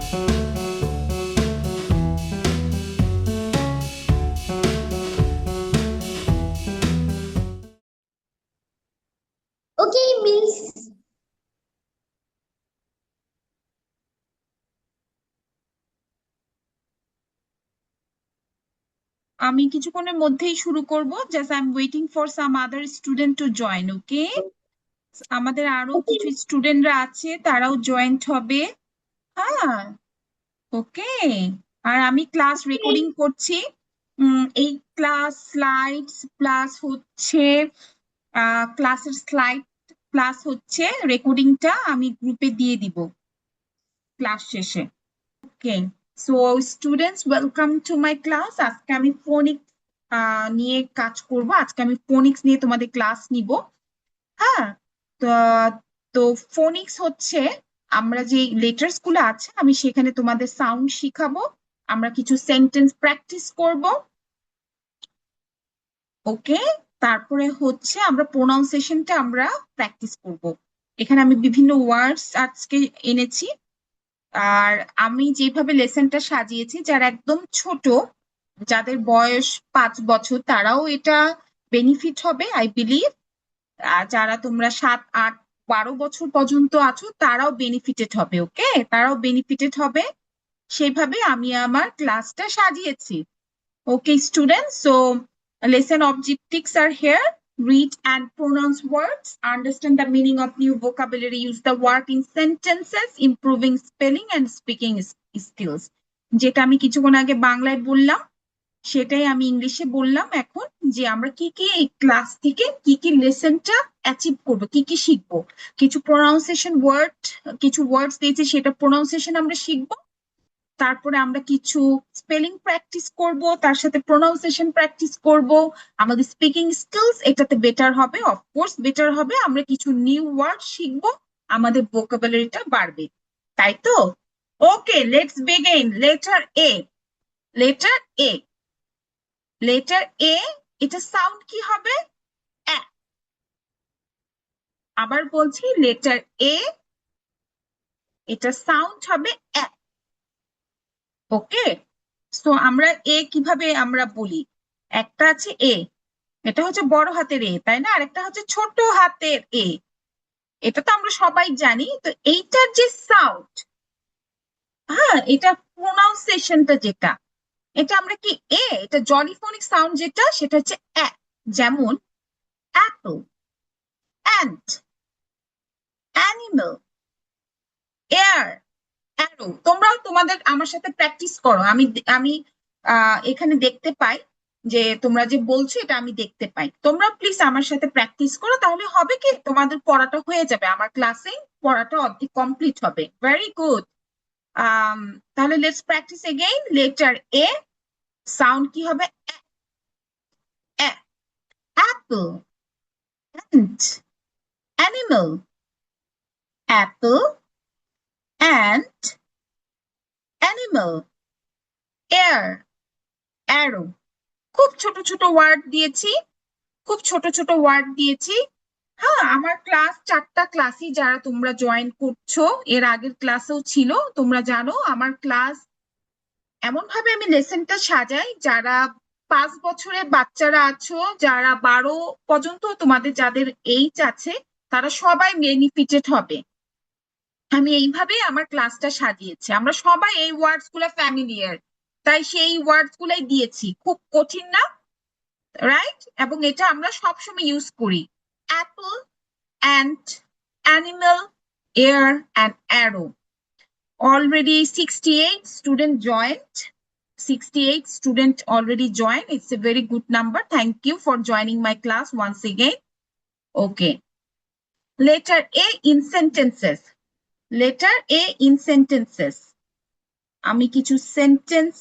Okay, Miss. আমি কিছুক্ষণের মধ্যেই শুরু করব, just I am waiting for some other student to join. Okay, আমাদের আরো কিছু Okay. স্টুডেন্টরা আছে, তারাও জয়েন্ট হবে। হ্যাঁ, ওকে। আর আমি ক্লাস রেকর্ডিং Okay. করছি। এই ক্লাস স্লাইডস প্লাস হচ্ছে ক্লাসের স্লাইড প্লাস হচ্ছে রেকর্ডিংটা আমি গ্রুপে দিয়ে দিব ক্লাস শেষে। Okay, so students, welcome to my class. আজকে আমি ফোনিক্স নিয়ে কাজ করব। আজকে আমি ফোনিক্স নিয়ে তোমাদের ক্লাস নিব। হ্যাঁ, তো তো ফোনিক্স হচ্ছে আমরা যে লেটার্স গুলো আছে আমি সেখানে তোমাদের সাউন্ড শিখাবো। আমরা কিছু সেন্টেন্স প্র্যাকটিস করব। ওকে, তারপরে হচ্ছে আমরা প্রোনাউন্সিয়েশনটা আমরা প্র্যাকটিস করব। এখানে আমি বিভিন্ন ওয়ার্ডস আজকে এনেছি। আর আমি যেভাবে লেসনটা সাজিয়েছি, যারা একদম ছোট, যাদের বয়স 5 বছর, তারাও এটা বেনিফিট হবে আই বিলিভ। আর যারা তোমরা 7, 8, 12 বছর পর্যন্ত আছো তারাও বেনিফিটেড হবে। ওকে, তারাও বেনিফিটেড হবে। সেইভাবে আমি আমার ক্লাসটা সাজিয়েছি। Okay, students. So, lesson objectives are here. Read and pronounce words. Understand the meaning of new vocabulary. Use the word in sentences. Improving spelling and speaking skills. যেটা আমি কিছুক্ষণ আগে বাংলায় বললাম, সেটাই আমি ইংলিশে বললাম এখন, যে আমরা কি কি এই ক্লাস থেকে কি কি লেসনটা অ্যাচিভ করব, কি কি শিখবো। কিছু প্রোনাউন্সিয়েশন ওয়ার্ড, কিছু ওয়ার্ডস দিয়েছে, সেটা প্রোনাউন্সিয়েশন আমরা শিখবো। তারপরে আমরা কিছু স্পেলিং প্র্যাকটিস করব, তার সাথে প্রোনাউন্সিয়েশন প্র্যাকটিস করব। আমাদের স্পিকিং স্কিলস এটাতে বেটার হবে, অফকোর্স বেটার হবে। আমরা কিছু নিউ ওয়ার্ড শিখবো, আমাদের ভোকাবুলারিটা বাড়বে, তাই তো? Okay, let's begin. Letter A. Letter A. Letter A, এটা সাউন্ড কি হবে? অ্যা। আবার বলছি, লেটার এ, এটা সাউন্ড হবে অ্যা। ওকে, সো আমরা এ কিভাবে আমরা বলি? একটা আছে এ, এটা হচ্ছে বড় হাতের এ, তাই না? আর একটা হচ্ছে ছোট হাতের এ, এটা তো আমরা সবাই জানি। তো এইটার যে সাউন্ড, হ্যাঁ, এটা প্রোনাউন্সিয়েশনটা যেটা, এটা আমরা কি এ, এটা জলিফোনিক সাউন্ড যেটা, সেটা হচ্ছে অ্যা। যেমন Apple, ant, animal, air, arrow. তোমরাও তোমাদের আমার সাথে প্র্যাকটিস করো। আমি আমি এখানে দেখতে পাই যে তোমরা যে বলছো, এটা আমি দেখতে পাই। তোমরা প্লিজ আমার সাথে প্র্যাকটিস করো, তাহলে হবে কি তোমাদের পড়াটা হয়ে যাবে, আমার ক্লাসে পড়াটা অর্ধেক কমপ্লিট হবে। Very good. তাহলে let's practice again. Letter A, sound কি হবে? Apple, ant, animal, apple, ant, animal, air, arrow. খুব ছোট ছোট ওয়ার্ড দিয়েছি, খুব ছোট ছোট ওয়ার্ড দিয়েছি। হ্যাঁ, আমার ক্লাস 4টা ক্লাসই যারা তোমরা জয়েন করছো, এর আগের ক্লাসেও ছিল, তোমরা জানো আমার ক্লাস এমন ভাবে আমি লেসনটা সাজাই, যারা 5 বছরের বাচ্চারা আছো, যারা 12 পর্যন্ত তোমাদের যাদের এইজ আছে, তারা সবাই বেনিফিটেড হবে। আমি এইভাবেই আমার ক্লাসটা সাজিয়েছি। আমরা সবাই এই ওয়ার্ডস গুলো ফ্যামিলিয়ার, তাই সেই ওয়ার্ডস গুলাই দিয়েছি, খুব কঠিন না, রাইট? এবং এটা আমরা সবসময় ইউজ করি। Apple, ant, animal, air and arrow. Already 68 student joined. 68 student already joined. It's a very good number. Thank you for joining my class once again. Okay. Letter A in sentences. Letter A in sentences. আমি কিছু sentence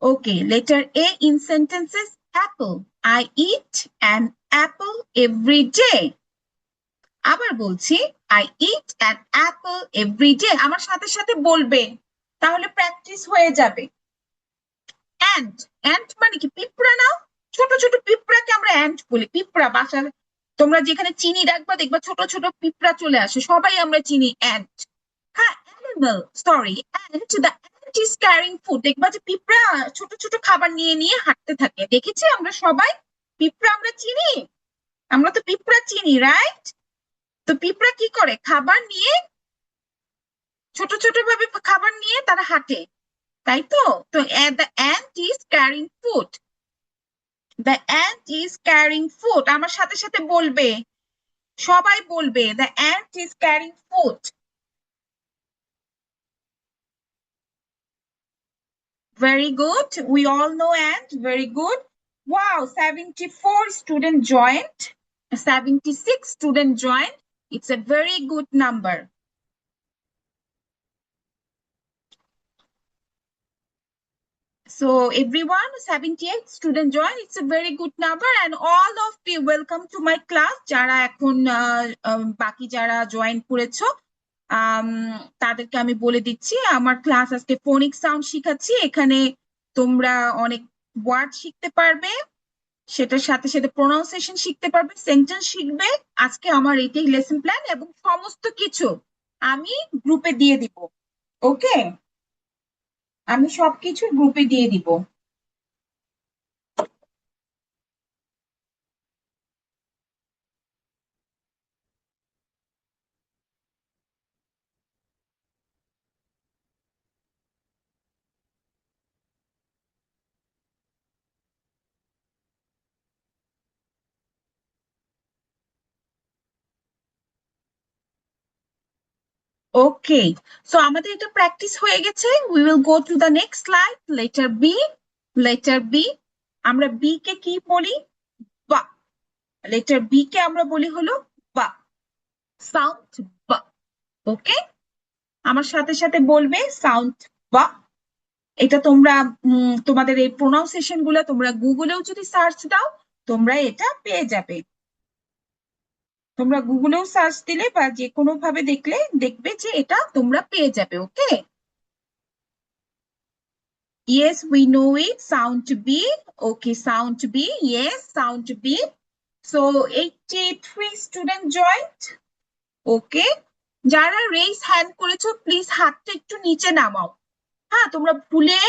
okay, letter A in sentences. Apple. I eat an apple every day. আবার বলছি, I it an Apple every day. আমার সাথে সাথে বলবে, তাহলে practice হয়ে যাবে। অ্যান্ট, অ্যান্ট মানে কি? পিঁপড়া না? ছোট ছোট পিঁপড়াকে আমরা অ্যান্ট বলি। পিঁপড়া, বাসার তোমরা যেখানে চিনি রাখবা দেখবা ছোট ছোট পিঁপড়া চলে আসে, সবাই আমরা চিনি অ্যান্ট। হ্যাঁ, animal, sorry, ant. The ant is carrying food. দেখবা যে পিঁপড়া ছোট ছোট খাবার নিয়ে নিয়ে হাঁটতে থাকে, দেখেছি আমরা সবাই। পিঁপড়া আমরা চিনি, আমরা তো পিঁপড়া চিনি, রাইট? তো পিঁপড়া কি করে, খাবার নিয়ে ছোট ছোট ভাবে খাবার নিয়ে তারা হাঁটে, তাই তো? তো the ant is carrying food, the ant is carrying food. আমার সাথে সাথে বলবে, সবাই বলবে the ant is carrying food. Very good. We all know ant. Very good. Wow, 74 student joined. 76 student joined. It's a very good number. So everyone, 78 student joined. It's a very good number. And all of you, welcome to my class. যারা এখন বাকি যারা join করেছো, তাদেরকে আমি বলে দিচ্ছি আমার ক্লাস আজকে ফোনিক সাউন্ড শিখাচ্ছি। এখানে তোমরা অনেক ওয়ার্ড শিখতে পারবে, সেটার সাথে সাথে প্রোনাউন্সিয়েশন শিখতে পারবে, সেন্টেন্স শিখবে। আজকে আমার এটাই লেসন প্ল্যান, এবং সমস্ত কিছু আমি গ্রুপে দিয়ে দিব। ওকে, আমি সবকিছু গ্রুপে দিয়ে দিব। ওকে, সো আমাদের এটা প্র্যাকটিস হয়ে গেছে। We will go to the next slide. Letter B, letter B. আমরা বি কে কি বলি? বা। লেটার বি কে আমরা বলি হলো বা, সাউন্ড বা। ওকে, আমার সাথে সাথে বলবে সাউন্ড বা। এটা তোমরা তোমাদের এই প্রোনাউন্সিয়েশন গুলো তোমরা গুগলেও যদি সার্চ দাও তোমরা এটা পেয়ে যাবে। তোমরা গুগলেও সার্চ দিলে বা যে কোনো ভাবে দেখলে দেখবে যে এটা তোমরা পেয়ে যাবে। ওকে, yes we know it, sound B. Okay, sound B, yes, sound B. So 83 student joined. ওকে, যারা রেইজ হ্যান্ড করেছো প্লিজ হাতটা একটু নিচে নামাও। হ্যাঁ, তোমরা ভুলে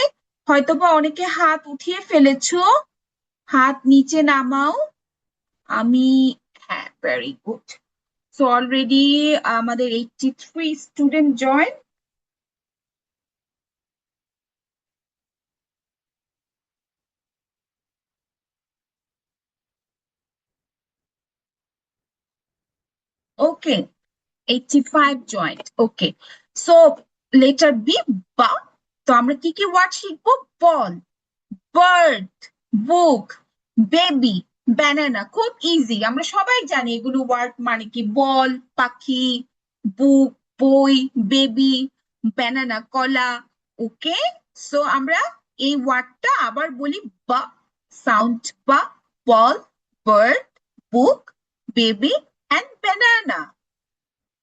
হয়তোবা অনেকে হাত উঠিয়ে ফেলেছো, হাত নিচে নামাও। আমি, হ্যাঁ, ভেরি গুড। সো অলরেডি আমাদের 83 student join. Okay, 85 joint. Okay, so letter be, বা। তো আমরা কি কি ওয়ার্ড শিখবো? বল, বার্ড, বুক, বেবি, ব্যানানা। খুব ইজি, আমরা সবাই জানি এগুলো ওয়ার্ড মানে কি। বল পাখি, বুক বই, বেবি, ব্যানানা কলা। ওকে, সো আমরা এই ওয়ার্ডটা আবার বলি বা, সাউন্ড বা। Ball, bird, book, baby and banana.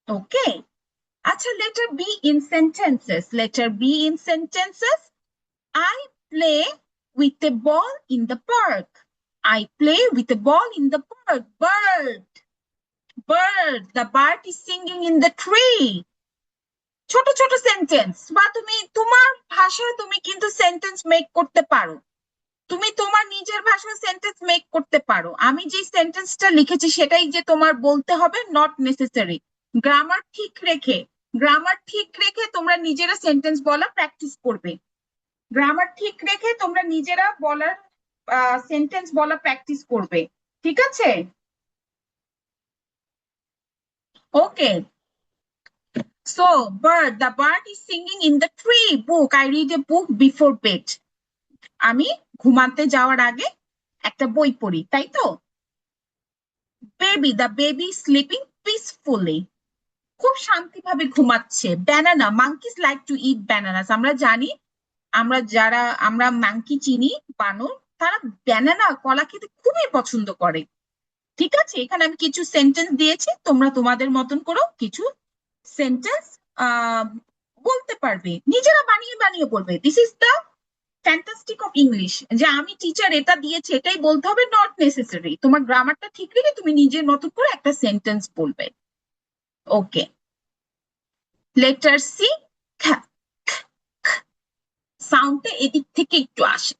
Okay, আচ্ছা, letter B in sentences. Letter B in sentences. I play with a ball in the park. I play with a ball in the park. Bird, bird. The bird is singing in the tree. ছোট ছোট sentence, বা তুমি তোমার ভাষায় তুমি কিন্তু sentence make করতে পারো। তুমি তোমার নিজের ভাষায় সেন্টেন্স মেক করতে পারো। আমি যে সেন্টেন্সটা লিখেছি সেটাই যে তোমার বলতে হবে, নট নেসেসারি। গ্রামার ঠিক রেখে, গ্রামার ঠিক রেখে তোমরা নিজেরা সেন্টেন্স বলা প্র্যাকটিস করবে। গ্রামার ঠিক রেখে তোমরা নিজেরা বলার সেন্টেন্স বলা প্র্যাকটিস করবে, ঠিক আছে? Okay, so bird, the bird is singing in the tree. Book, I read a book before bed. আমি ঘুমাতে যাওয়ার আগে একটা বই পড়ি, তাই তো? Baby, the baby sleeping peacefully. খুব শান্তিভাবে ঘুমাচ্ছে। Banana, monkeys like to eat bananas. আমরা জানি, আমরা মাঙ্কি চিনি, বানর, তারা ব্যানানা কলা খেতে খুবই পছন্দ করে। ঠিক আছে, এখানে আমি কিছু সেন্টেন্স দিয়েছি, তোমরা তোমাদের মতন করো কিছু সেন্টেন্স বলতে পারবে, নিজেরা বানিয়ে বানিয়ে বলবে। This is the fantastic of English, যে আমি টিচার এটা দিয়েছে এটাই বলতে হবে, নট নেসেসারি। তোমার গ্রামারটা ঠিক রেখে তুমি নিজের মতো করে একটা সেন্টেন্স বলবে। ওকে, লেটার সি, সাউন্ডটা এদিক থেকে একটু আসে,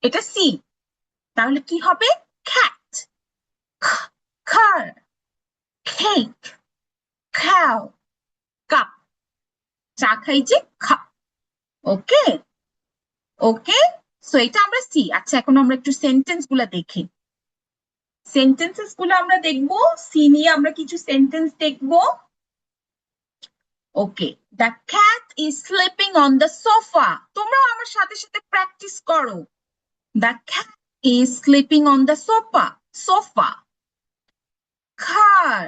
এটা সি, তাহলে কি হবে? cat, car, cake, cow, cup, চা খাই যে খাপ। ওকে ওকে, সো এটা আমরা সি। আচ্ছা, এখন আমরা একটু সেন্টেন্স গুলা দেখি। সেন্টেন্সেস গুলো আমরা দেখবো, সি নিয়ে আমরা কিছু সেন্টেন্স দেখবো। Okay, the cat is sleeping on the sofa. তোমরাও আমার সাথে সাথে প্র্যাকটিস করো। The cat is sleeping on the sofa. Sofa. Car,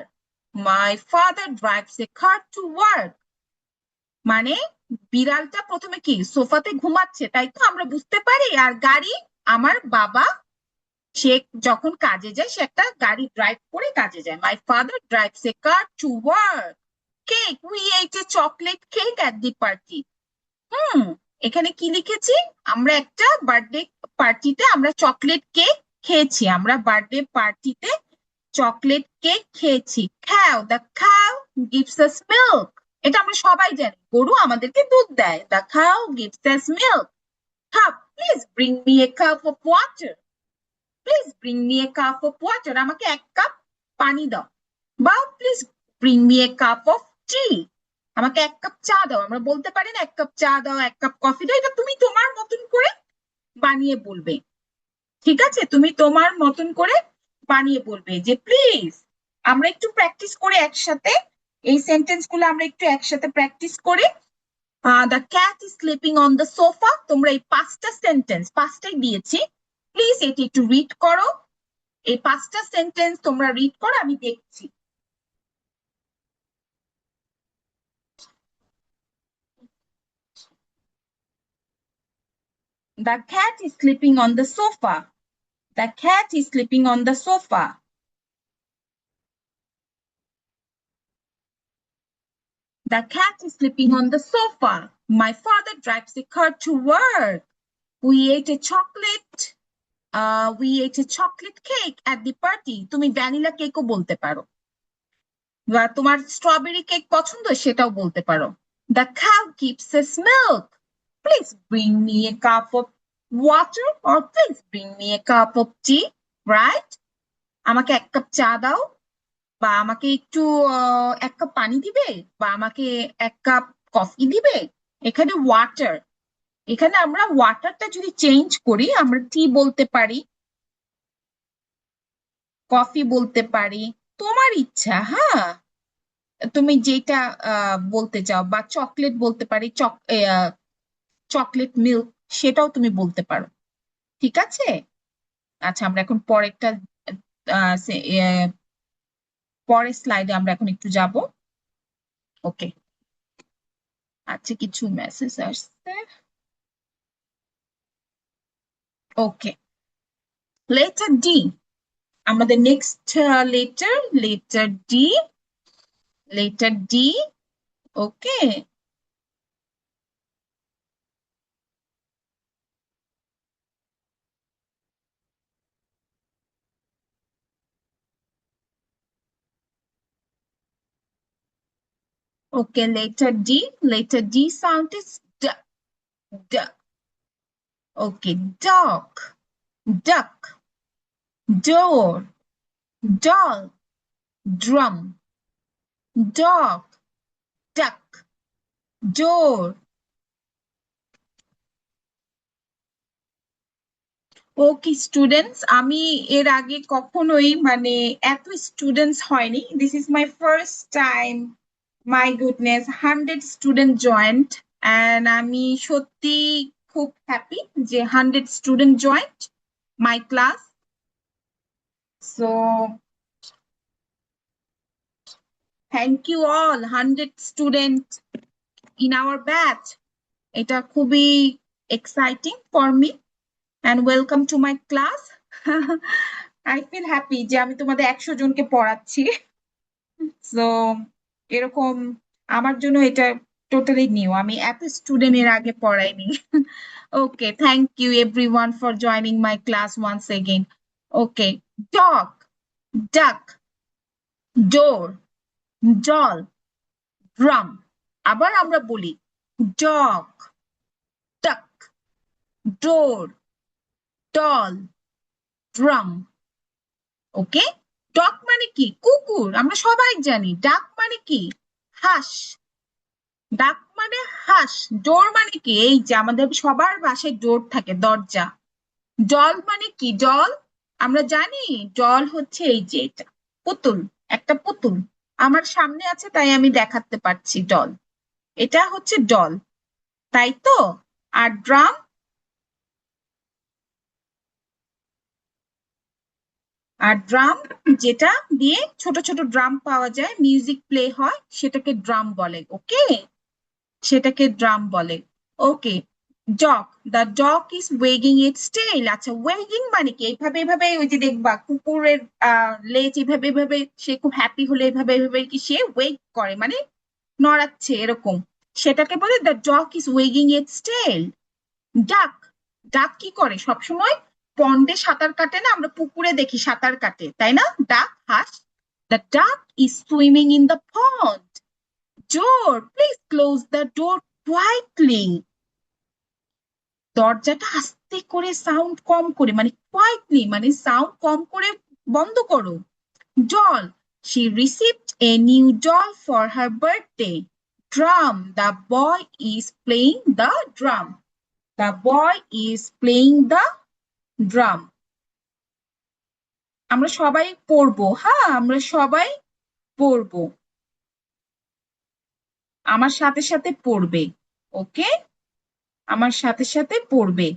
my father drives a car to work. মানে বিড়ালটা প্রথমে কি সোফাতে ঘুমাচ্ছে, তাই তো আমরা বুঝতে পারি। আর গাড়ি, আমার বাবা সে যখন কাজে যায় সে একটা গাড়ি ড্রাইভ করে কাজে যায়। My father drives a car to work. Cake, we ate a chocolate cake at the party. Hmm, এখানে কি লিখেছি? আমরা একটা বার্থডে পার্টিতে আমরা চকলেট কেক খেয়েছি। আমরা বার্থডে পার্টিতে চকলেট কেক খেয়েছি। খাও, the cow gives us milk. এটা আমরা সবাই জানি, গরু আমাদেরকে দুধ দেয়। The cow gives us milk. Cup, please bring me a cup of water. Please bring me a cup of water, আমাকে এক কাপ পানি দাও। বা please bring me a cup of tea, আমাকে এক কাপ চা দাও। আমরা বলতে পারি না এক কাপ চা দাও, এক কাপ কফি দাও, এটা তুমি তোমার মতন করে বানিয়ে বলবে। ঠিক আছে, তুমি তোমার মতন করে বানিয়ে বলবে যে প্লিজ। আমরা একটু প্র্যাকটিস করে একসাথে এই সেন্টেন্স গুলো আমরা একটু একসাথে প্র্যাকটিস করি। The cat is sleeping on the sofa. তোমরা এই পাঁচটা সেন্টেন্স, পাঁচটাই দিয়েছি, প্লিজ এটি একটু রিড করো। এই পাঁচটা সেন্টেন্স তোমরা রিড করো, আমি দেখছি। The cat is sleeping on the sofa. The cat is sleeping on the sofa. The cat is sleeping on the sofa. My father drives a car to work. We ate a chocolate. We ate a chocolate cake at the party. তুমি vanilla কেকও বলতে পারো, বা তোমার strawberry cake পছন্দ সেটাও বলতে পারো। The cow keeps us milk. Please bring me a cup of water, or please bring me a cup of tea. Right? আমাকে এক কাপ চা দাও, বা আমাকে একটু এক কাপ পানি দিবে, বা আমাকে এক কাপ কফি দিবে। এখানে ওয়াটার, এখানে আমরা ওয়াটারটা যদি চেঞ্জ করি আমরা টি বলতে পারি, কফি বলতে পারি, তোমার ইচ্ছা। হ্যাঁ, তুমি যেটা বলতে চাও, বা চকলেট বলতে পারি, চকলেট মিল্ক সেটাও তুমি বলতে পারো। ঠিক আছে। আচ্ছা, আমরা এখন পরেরটা, পরের স্লাইডে আমরা এখন একটু যাব। ওকে, আচ্ছা কিছু মেসেজ আসছে। ওকে, লেটার ডি, আমাদের next letter D. Letter D. Okay, okay, letter D. Letter D sound is d, d. Okay, dog, duck, door, doll, drum, dog, duck, door. Okay students, আমি এর আগে কখনোই মানে এত স্টুডেন্টস হয়নি। This is my first time. My goodness, 100 student joined, and আমি সত্যি খুব হ্যাপি যে 100 student joined my class. So thank you all 100 student in our batch. এটা খুবই exciting for me, and welcome to my class. I feel happy যে আমি তোমাদের 100 জনকে পড়াচ্ছি। সো এরকম আমার জন্য এটা টোটালি নিউ, আমি এত স্টুডেন্ট এর আগে পড়াইনি। Okay, thank you everyone for joining my class once again. Okay, dog, duck, door, doll, drum. আবার আমরা বলি dog, duck, door, doll, drum. Okay, dog মানে কি? কুকুর, আমরা সবাই জানি। ডাক মানে কি? হাঁস। ডাক মানে হাঁস। ডোর মানে কি? এই যে আমাদের সবার বাসায় ডোর থাকে, দরজা। ডল মানে কি? ডল আমরা জানি। ডল হচ্ছে এই যে এটা, পুতুল, একটা পুতুল আমার সামনে আছে তাই আমি দেখাতে পারছি ডল। এটা হচ্ছে ডল, তাই তো? আর ড্রাম, আর ড্রাম যেটা দিয়ে ছোট ছোট ড্রাম পাওয়া যায়, মিউজিক প্লে হয়, সেটাকে ড্রাম বলে। ওকে, সেটাকে ড্রাম বলে। Okay, dog, the dog is wagging its tail. আচ্ছা, ওয়েগিং মানে কি? এইভাবে এইভাবে, ওই যে দেখবা কুকুরের লেজ এইভাবে এইভাবে, সে খুব হ্যাপি হলে এইভাবে এইভাবে কি সে ওয়েগ করে, মানে নড়াচ্ছে এরকম, সেটাকে বলে the dog is wagging its tail. Duck, duck কি করে? সবসময় পন্ডে সাঁতার কাটে না, আমরা পুকুরে দেখি সাঁতার কাটে, তাই না? ডাক, হাঁস। দ্য ডাক is swimming in the pond. Door, please close the door quietly. দরজাটা আস্তে করে, সাউন্ড কম করে, মানে কোয়াইটলি মানে সাউন্ড কম করে বন্ধ করো। Doll, she received a new doll for her birthday. Drum, the boy is playing the drum. The boy is playing the drum. আমরা সবাই পড়বো, হ্যাঁ আমরা সবাই পড়বো, আমার সাথে সাথে পড়বে। ওকে, আমার সাথে সাথে পড়বে।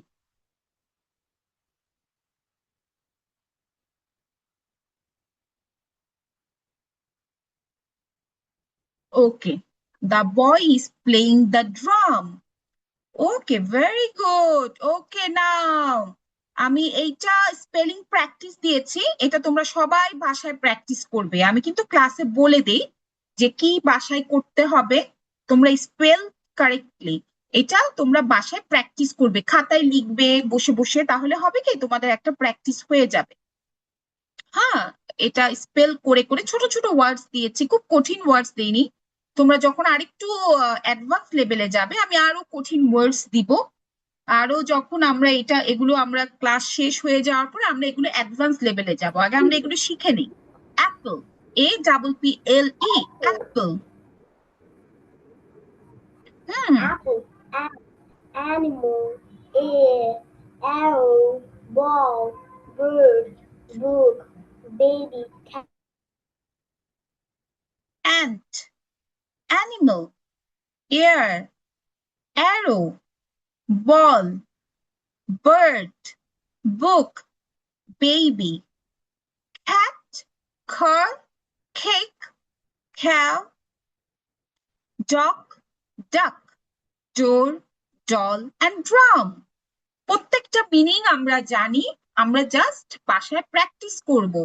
Okay, the boy is playing the drum. Okay, very good. Okay, now আমি এইটা স্পেলিং প্র্যাকটিস দিয়েছি, এটা তোমরা সবাই বাসায় প্র্যাকটিস করবে। আমি কিন্তু ক্লাসে বলে দিই যে কি বাসায় করতে হবে, তোমরা স্পেল কারেক্টলি এটা তোমরা বাসায় প্র্যাকটিস করবে, খাতায় লিখবে বসে বসে, তাহলে হবে কি তোমাদের একটা প্র্যাকটিস হয়ে যাবে। হ্যাঁ, এটা স্পেল করে করে ছোট ছোট ওয়ার্ডস দিয়েছি, খুব কঠিন ওয়ার্ডস দিইনি। তোমরা যখন আরেকটু অ্যাডভান্স লেভেলে যাবে আমি আরো কঠিন ওয়ার্ডস দিব। আরো যখন আমরা এগুলো আমরা ক্লাস শেষ হয়ে যাওয়ার পর আমরা এগুলো অ্যাডভান্স লেভেলে যাব, আগে আমরা এগুলো শিখে নিই। Apple, APPLE, apple. Hmm, Apple, animal, air, arrow, ball, bird, book, baby, cat. ant, animal, air, arrow, ball, bird, book, baby, cat, car, cake, cow, dog, duck, door, doll, and drum. প্রত্যেকটা meaning আমরা জানি, আমরা just বাসায় practice করব।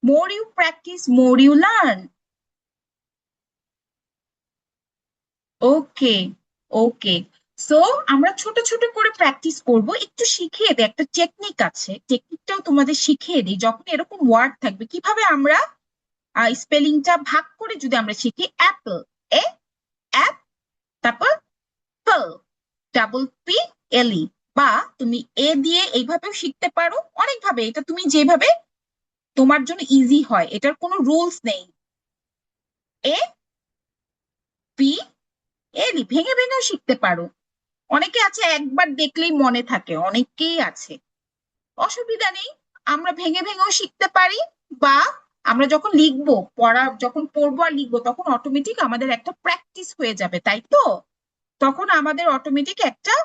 More you practice, more you learn. Okay, okay, so আমরা ছোট ছোট করে প্র্যাকটিস করব, একটু শিখিয়ে দিই, একটা টেকনিক আছে, টেকনিকটাও তোমাদের শিখিয়ে দিই। যখন এরকম ওয়ার্ড থাকবে কিভাবে আমরা স্পেলিংটা ভাগ করে যদি আমরা শিখি, অ্যাপল, এ অ্যাপ, তারপর পল, PPLE, বা তুমি এ দিয়ে এইভাবেও শিখতে পারো অনেকভাবে, এটা তুমি যেভাবে তোমার জন্য ইজি হয়, এটার কোনো রুলস নেই। APLE ভেঙে ভেঙেও শিখতে পারো, অনেকে আছে একবার দেখলেই মনে থাকে, অনেকেই আছে, অসুবিধা নেই। আমরা ভেঙে ভেঙেও শিখতে পারি, বা আমরা যখন লিখবো, যখন পড়বো আর লিখবো তখন অটোমেটিক আমাদের একটা প্র্যাকটিস হয়ে যাবে, তাই তো? তখন আমাদের অটোমেটিক একটা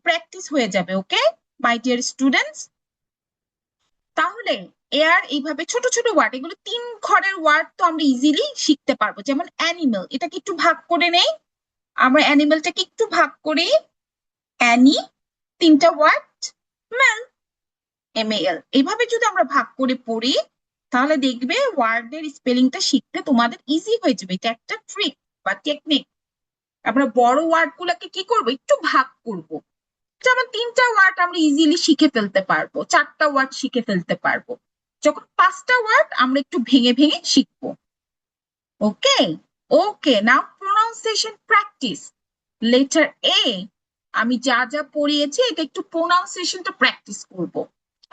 প্র্যাকটিস হয়ে যাবে। ওকে, মাই ডিয়ার স্টুডেন্টস, তাহলে এয়ার এইভাবে ছোট ছোট ওয়ার্ড, এগুলো 3 ঘরের ওয়ার্ড, তো আমরা ইজিলি শিখতে পারবো। যেমন অ্যানিমেল, এটাকে একটু ভাগ করে নেই, আমরা অ্যানিমেলটাকে একটু ভাগ করি। অ্যানি 3টা ওয়ার্ড, মেল, MAL, এইভাবে যদি আমরা ভাগ করে পড়ি তাহলে দেখবে ওয়ার্ডের স্পেলিংটা শিখতে তোমাদের ইজি হয়ে যাবে। এটা একটা ট্রিক বা টেকনিক। আমরা বড় ওয়ার্ড গুলাকে কি করবো, একটু ভাগ করব। যেমন 3টা ওয়ার্ড আমরা ইজিলি শিখে ফেলতে পারবো, 4টা ওয়ার্ড শিখে ফেলতে পারবো। যখন 5টা ওয়ার্ড আমরা একটু ভেঙে ভেঙে শিখবো। ওকে, ওকে, নাও প্রোনাউন্সিয়েশন প্র্যাকটিস। লেটার এ আমি যা যা পড়িয়েছি এটা একটু প্রোনাউন্সিয়েশনটা প্র্যাকটিস করব।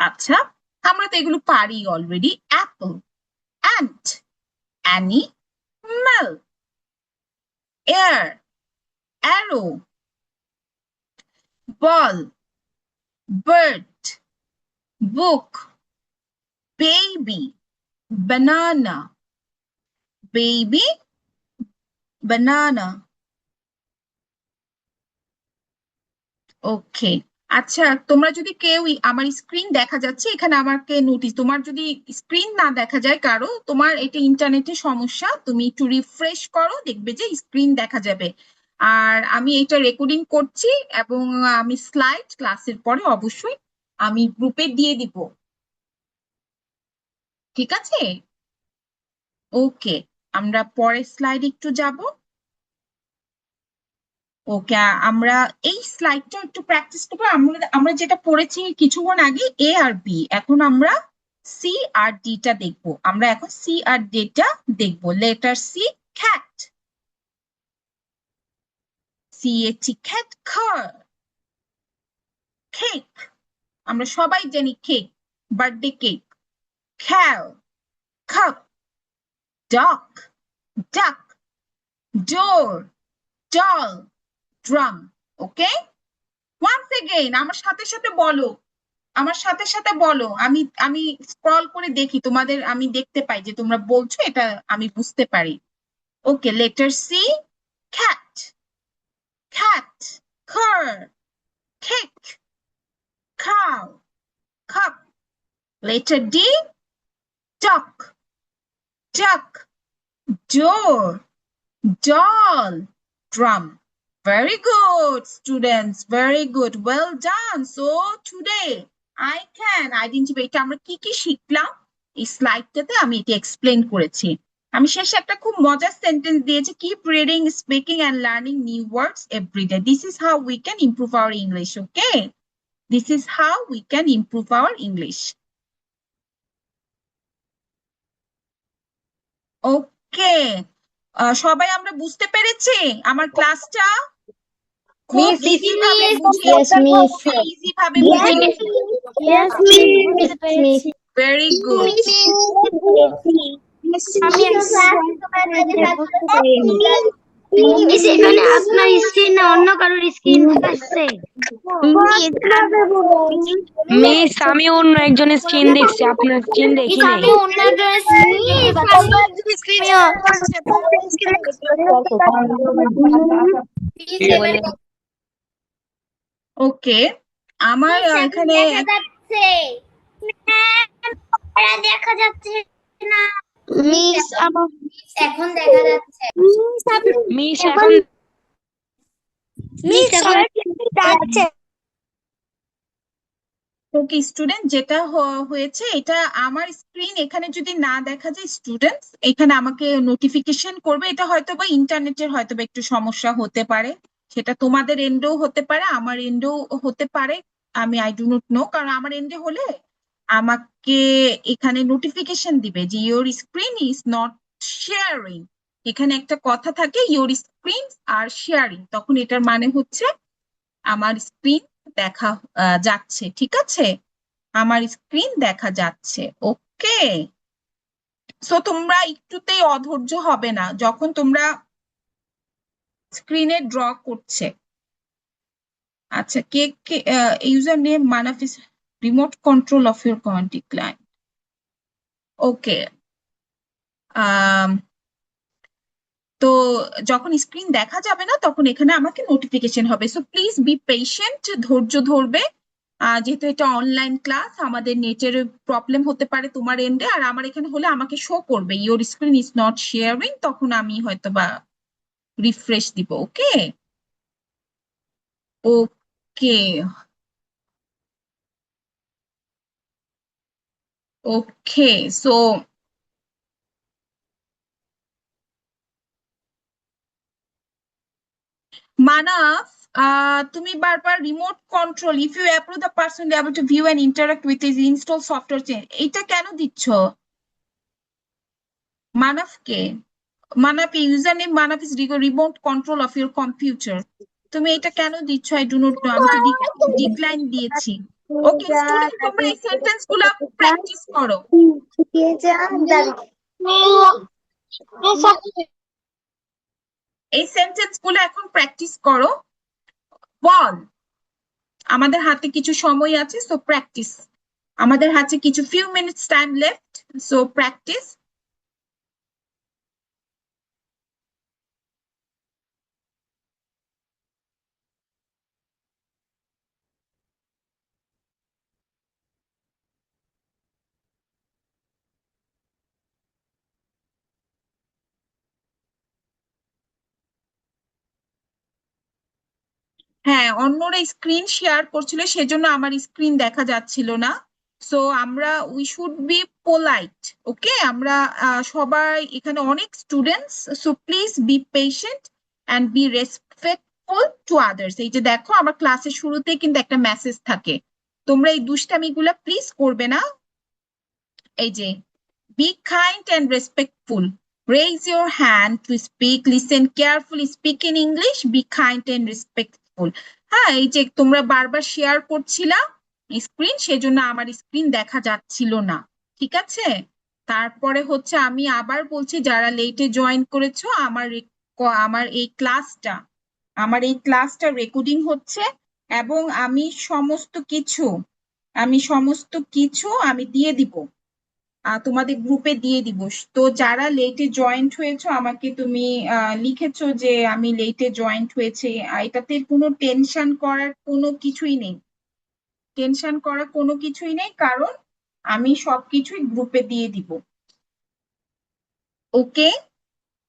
আচ্ছা, আমরা তো এগুলো পারি already. Apple, ant, animal, air, arrow, ball, bird, book, baby, banana, baby, banana. Okay, আচ্ছা, তোমরা যদি কেউ আমার স্ক্রিন দেখা যাচ্ছে এখানে আমাকে নোটিস, তোমার যদি স্ক্রিন না দেখা যায় কারো, তোমার এটা ইন্টারনেটের সমস্যা, তুমি একটু রিফ্রেশ করো, দেখবে যে স্ক্রিন দেখা যাবে। আর আমি এটা রেকর্ডিং করছি এবং আমি স্লাইড ক্লাসের পরে অবশ্যই আমি গ্রুপে দিয়ে দিব। ঠিক আছে, ওকে, আমরা পরের স্লাইড একটু যাব। ওকে, আমরা এই স্লাইডটা একটু প্র্যাকটিস করবো। আমরা আমরা যেটা পড়েছি কিছুক্ষণ আগে এ আর বি, এখন আমরা সি আর ডি টা দেখবো। আমরা এখন সি আর ডি টা দেখবো। Letter C, cat, cat, cat, car, cake, আমরা সবাই জানি cake, birthday cake. cow, cup, duck, duck, door, doll, drum. Okay, once again আমার সাথে সাথে বলো, আমার সাথে সাথে বলো, আমি আমি স্ক্রল করে দেখি তোমাদের, আমি দেখতে পাই যে তোমরা বলছো, এটা আমি বুঝতে পারি। Okay, letter C, cat, cat, car, cake, cow, cup. Letter D, duck, duck, door, doll, drum. Very good, students. Very good. Well done. So today I can identify, এটা আমরা কি কি শিখলাম এই স্লাইডটাতে আমি এটা এক্সপ্লেন করেছি। আমি শেষে একটা খুব মজার সেন্টেন্স দিয়েছি, keep reading, speaking and learning new words everyday. This is how we can improve our English. Okay, this is how we can improve our English. Okay, সবাই আমরা বুঝতে পেরেছি আমার ক্লাসটা খুব Miss, ইজি ভাবে yes, miss. ইজি ভাবে Yes, বুঝিয়েছি। yes, Miss, miss. Very good. আমি বুঝতে পারিনি। মিস, এখানে আপনার স্ক্রিন না অন্য কারোর স্ক্রিন দেখাচ্ছে। মিস, আমি অন্য একজনের স্ক্রিন দেখছি, আপনার স্ক্রিন দেখি নাই। আমি অন্য একজনের ওকে, আমার এখানে যাচ্ছে, দেখা যাচ্ছে না। মিস, আমার এখন দেখা যাচ্ছে। মিস এখন মিস এখন যাচ্ছে। ওকে স্টুডেন্ট, যেটা হয়েছে এটা আমার স্ক্রিন এখানে যদি না দেখা যায় স্টুডেন্টস এখানে আমাকে নোটিফিকেশন করবে। এটা হয়তো বা ইন্টারনেটের হয়তো বা একটু সমস্যা হতে পারে, সেটা তোমাদের এন্ডেও হতে পারে, আমার এন্ডেও হতে পারে। আমি আই ডু নট নো, কারণ আমার এন্ডে হলে আমাকে এখানে নোটিফিকেশন দিবে যে your screen is not sharing. এখানে একটা কথা থাকে, ইওর স্ক্রিন আর শেয়ারিং, তখন এটার মানে হচ্ছে আমার স্ক্রিন দেখা যাচ্ছে। ঠিক আছে, আমার স্ক্রিন দেখা যাচ্ছে। ওকে, সো তোমরা একটুতেই অধৈর্য হবে না যখন তোমরা স্ক্রিনে ড্র করছে। আচ্ছা, কে কে ইউজার নেম মানাফিস, remote control of your comment client. Okay, তো যখন স্ক্রিন দেখা যাবে না তখন এখানে আমাকে নোটিফিকেশন হবে। সো প্লিজ বি পেশেন্ট, ধৈর্য ধরবে। যেহেতু এটা অনলাইন ক্লাস, আমাদের নেটের প্রবলেম হতে পারে তোমার এন্ডে, আর আমার এখানে হলে আমাকে শো করবে your screen is not sharing, তখন আমি হয়তো বা রিফ্রেশ দিব। ওকে, ওকে, ওকে, সো মানাফ, তুমি বারবার remote control if you approve the person able to view and interact with is install software change, এইটা কেন দিচ্ছ মানাফকে? Manaf user name Manaf is remote control of your computer, তুমি এটা কেন দিচ্ছ? আই ডু নট নো, আমি তো ডিক্লাইন দিয়েছি। ওকে স্টুডেন্ট, তোমরা এই সেন্টেন্স গুলা প্র্যাকটিস করো। এই সেন্টেন্স গুলো এখন প্র্যাকটিস করো। বল, আমাদের হাতে কিছু সময় আছে, সো প্র্যাকটিস। আমাদের হাতে কিছু few minutes time left, so practice. হ্যাঁ, অন্যরা স্ক্রিন শেয়ার করছিল, সেজন্য আমার স্ক্রিন দেখা যাচ্ছিল না। সো আমরা উই শুড বি পোলাইট, ওকে? আমরা সবাই এখানে অনেক students, so please be patient and B respectful to others. এই যে দেখো, আমার ক্লাসের শুরুতেই কিন্তু একটা মেসেজ থাকে, তোমরা এই দুষ্টামিগুলা প্লিজ করবে না। এই যে be kind and respectful. Raise your hand to speak. Listen carefully. Speak in English. Be kind and respectful. হ্যাঁ, এই যে তোমরা বারবার শেয়ার করছিলা স্ক্রিন, সেজন্য আমার স্ক্রিন দেখা যাচ্ছিল না, ঠিক আছে? তারপরে হচ্ছে আমি আবার বলছি, যারা লেটে জয়েন করেছো, আমার এই ক্লাসটা রেকর্ডিং হচ্ছে, এবং আমি সমস্ত কিছু আমি দিয়ে দিব, তোমাদের গ্রুপে দিয়ে দিব। তো যারা লেটে জয়েন্ট হয়েছো, আমাকে তুমি লিখেছো যে আমি লেটে জয়েন্ট হয়েছে, এটাতে কোনো টেনশন করার কোনো কিছুই নেই, কারণ আমি সবকিছুই গ্রুপে দিয়ে দিব। ওকে,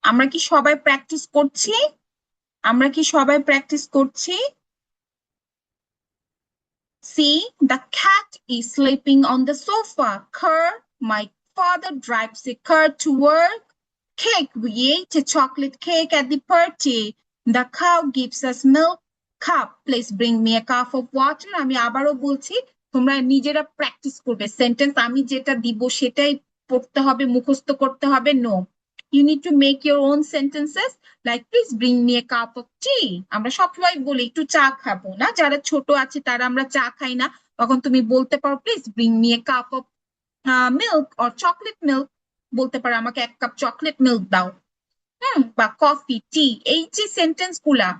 আমরা কি সবাই প্র্যাকটিস করছি? See, the cat is sleeping on the sofa. Car, my father drives a car to work. Cake, we ate a chocolate cake at the party. The cow gives us milk. Cup, please bring me a cup of water. আমি আবারও বলছি, তোমরা নিজেরা practice করবে sentence, আমি যেটা দিব সেটাই পড়তে হবে, মুখস্থ করতে হবে। No, you need to make your own sentences, like please bring me a cup of tea. আমরা সবসময় বলি একটু চা খাবো না, যারা ছোট আছে তারা আমরা চা খাই না, তখন তুমি বলতে পারো please bring me a cup of milk or chocolate milk, বলতে পারো আমাকে 1 কাপ চকলেট মিল্ক দাও। বা কফি, টি, এই যে সেন্টেন্স গুলা,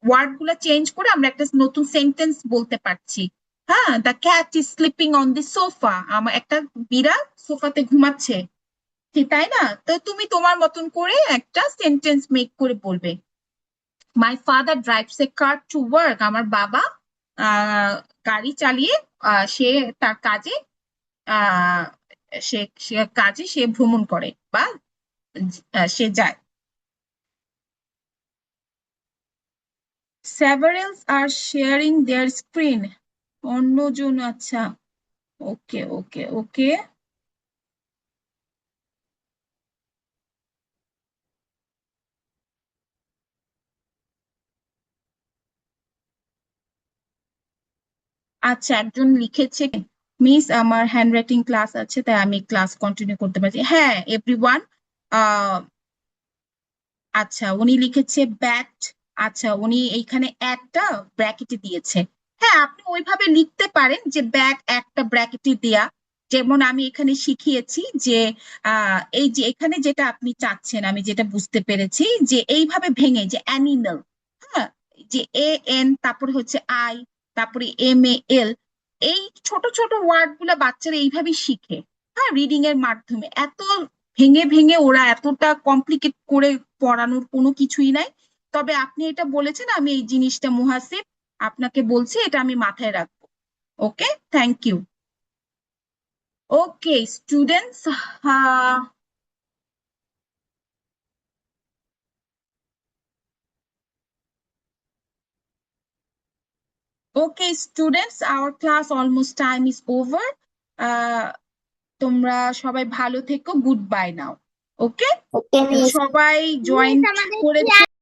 ওয়ার্ড গুলা চেঞ্জ করে আমরা একটা নতুন সেন্টেন্স বলতে পারছি। হ্যাঁ, the cat is sleeping on the sofa, আমার একটা বিড়াল সোফাতে ঘুমাচ্ছে, ঠিক তাই না? তো তুমি তোমার মতন করে একটা সেন্টেন্স মেক করে বলবে। মাই father drives a car to work, আমার বাবা গাড়ি চালিয়ে সে তার কাজে আহ সে ভ্রমণ করে বা সে যায়। Several are sharing their screen. অন্যজন, আচ্ছা, ওকে। আচ্ছা, একজন লিখেছে, মিস আমার হ্যান্ডরাইটিং ক্লাস আছে, তাই আমি ক্লাস কন্টিনিউ করতে পারছি। হ্যাঁ এভরিওয়ান, আচ্ছা উনি লিখেছে ব্যাট, আচ্ছা উনি এইখানে একটা ব্র্যাকেটে দিয়েছে। হ্যাঁ, আপনি ওইভাবে লিখতে পারেন যে ব্যাট একটা ব্র্যাকেটে দেয়া, যেমন আমি এখানে শিখিয়েছি যে এই যে এখানে যেটা আপনি চাচ্ছেন, আমি যেটা বুঝতে পেরেছি যে এইভাবে ভেঙে, যে অ্যানিমেল, হ্যাঁ, যে এন, তারপরে হচ্ছে আই, তারপরে MAL, এই ছোট ছোট ওয়ার্ড গুলা বাচ্চারা এইভাবেই শিখে। হ্যাঁ, রিডিং এর মাধ্যমে এত ভেঙে ভেঙে ওরা এতটা কমপ্লিকেট করে পড়ানোর কোনো কিছুই নাই। তবে আপনি এটা বলেছেন, আমি এই জিনিসটা মুহাসিব আপনাকে বলছি, এটা আমি মাথায় রাখবো। Okay, thank you. Okay students, our class almost time is over. তোমরা সবাই ভালো থেকো, গুড বাই নাও। ওকে, ওকে, সবাই জয়েন আমাদের করেছে।